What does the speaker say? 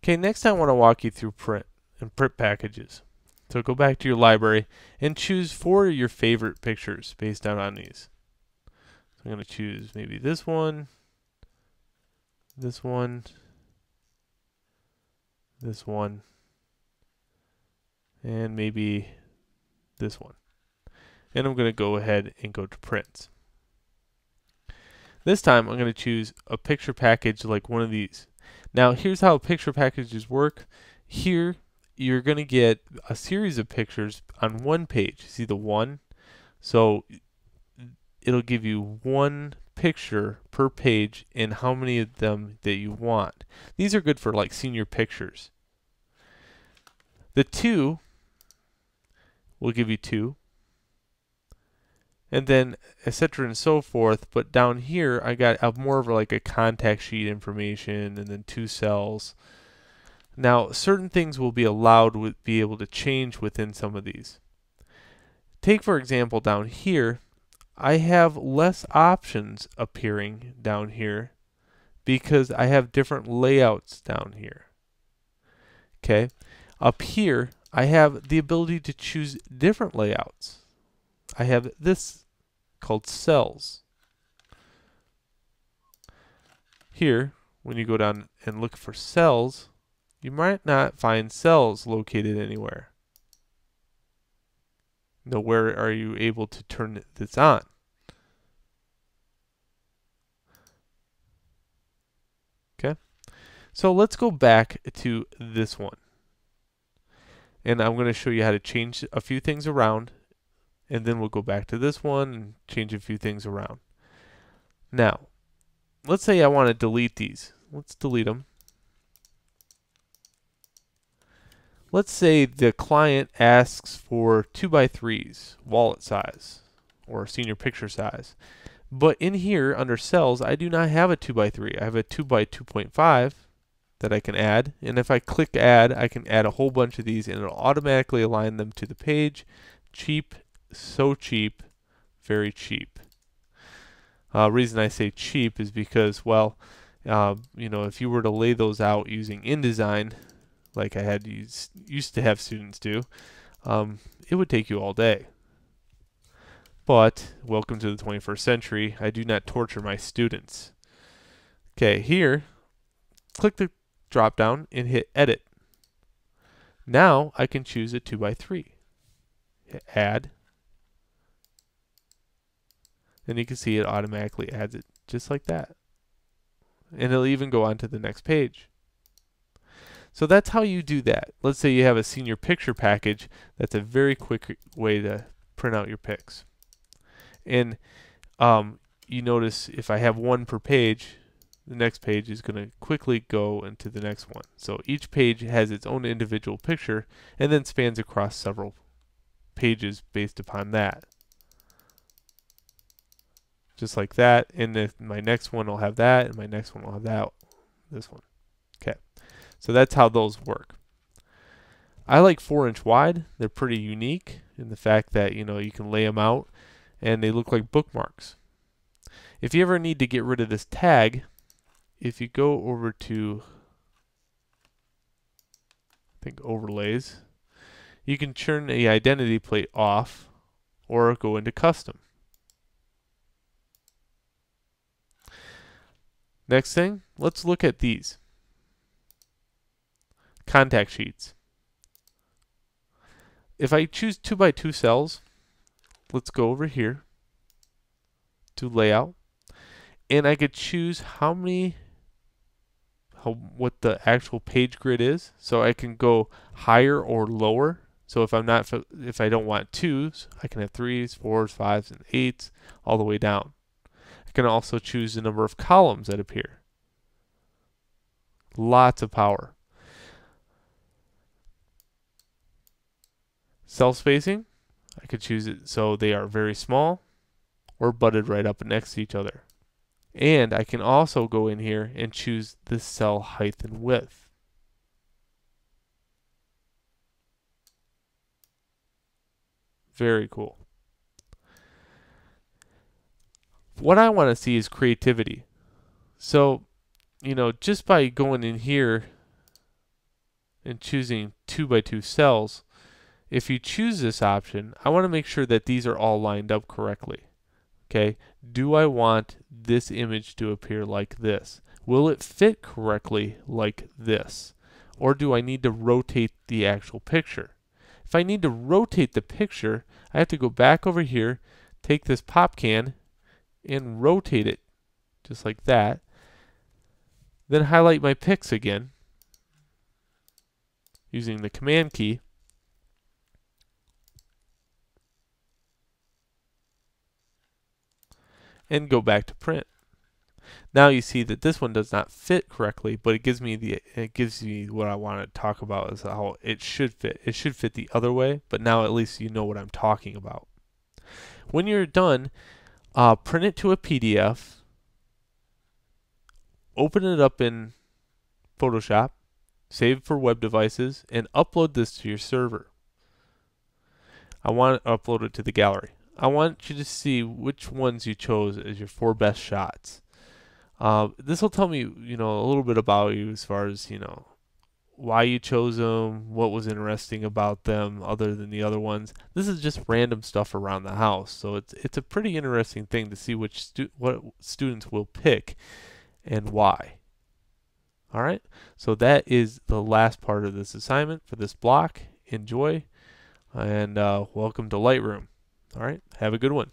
Okay, next I want to walk you through print and print packages. So go back to your library and choose 4 of your favorite pictures based on these. So I'm going to choose maybe this one, this one, this one, and maybe this one. And I'm going to go ahead and go to prints. This time I'm going to choose a picture package like one of these. Now here's how picture packages work. Here you're going to get a series of pictures on one page. See the one? So it'll give you one picture per page and how many of them that you want. These are good for like senior pictures. The 2 will give you 2. And then etc. and so forth. But down here I got more of like a contact sheet information and then 2 cells. Now certain things will be allowed to be able to change within some of these. Take for example down here, I have less options appearing down here because I have different layouts down here. Okay, up here I have the ability to choose different layouts. I have this called cells. Here, when you go down and look for cells, you might not find cells located anywhere. Now, where are you able to turn this on? Okay, so let's go back to this one. And I'm going to show you how to change a few things around, and then we'll go back to this one and change a few things around. Now, let's say I want to delete these. Let's delete them. Let's say the client asks for 2x3s wallet size or senior picture size. But in here under cells, I do not have a 2x3. I have a 2x2.5 that I can add. And if I click add, I can add a whole bunch of these and it'll automatically align them to the page. Cheap, so cheap, very cheap. Reason I say cheap is because, well, you know, if you were to lay those out using InDesign, like I had used to have students do, it would take you all day. But welcome to the 21st century. I do not torture my students. Okay, here, click the drop down and hit edit. Now I can choose a 2x3. Hit add. And you can see it automatically adds it just like that. And it'll even go on to the next page. So that's how you do that. Let's say you have a senior picture package. That's a very quick way to print out your pics. And you notice if I have one per page, the next page is going to quickly go into the next one. So each page has its own individual picture and then spans across several pages based upon that. Just like that, and then my next one will have that, and my next one will have that, this one. Okay, so that's how those work. I like 4-inch wide. They're pretty unique in the fact that, you know, you can lay them out and they look like bookmarks. If you ever need to get rid of this tag, if you go over to, I think, overlays, you can turn the identity plate off or go into custom. Next thing, let's look at these contact sheets. If I choose 2x2 cells, let's go over here to layout, and I could choose what the actual page grid is. So I can go higher or lower. So if I don't want 2s, I can have 3s, 4s, 5s, and 8s all the way down. I can also choose the number of columns that appear. Lots of power. Cell spacing, I could choose it so they are very small or butted right up next to each other. And I can also go in here and choose the cell height and width. Very cool. What I want to see is creativity. So, you know, just by going in here and choosing 2 by 2 cells, if you choose this option, I want to make sure that these are all lined up correctly. Okay, do I want this image to appear like this? Will it fit correctly like this? Or do I need to rotate the actual picture? If I need to rotate the picture, I have to go back over here, take this pop can, and rotate it just like that. Then highlight my pics again using the command key. And go back to print. Now you see that this one does not fit correctly, but it gives me what I want to talk about is how it should fit. It should fit the other way, but now at least you know what I'm talking about. When you're done, print it to a PDF, open it up in Photoshop, save it for web devices, and upload this to your server. I want to upload it to the gallery. I want you to see which ones you chose as your 4 best shots. This will tell me, a little bit about you as far as, why you chose them, what was interesting about them other than the other ones. This is just random stuff around the house, so it's a pretty interesting thing to see what students will pick and why. All right, so that is the last part of this assignment for this block. Enjoy, and welcome to Lightroom. All right, have a good one.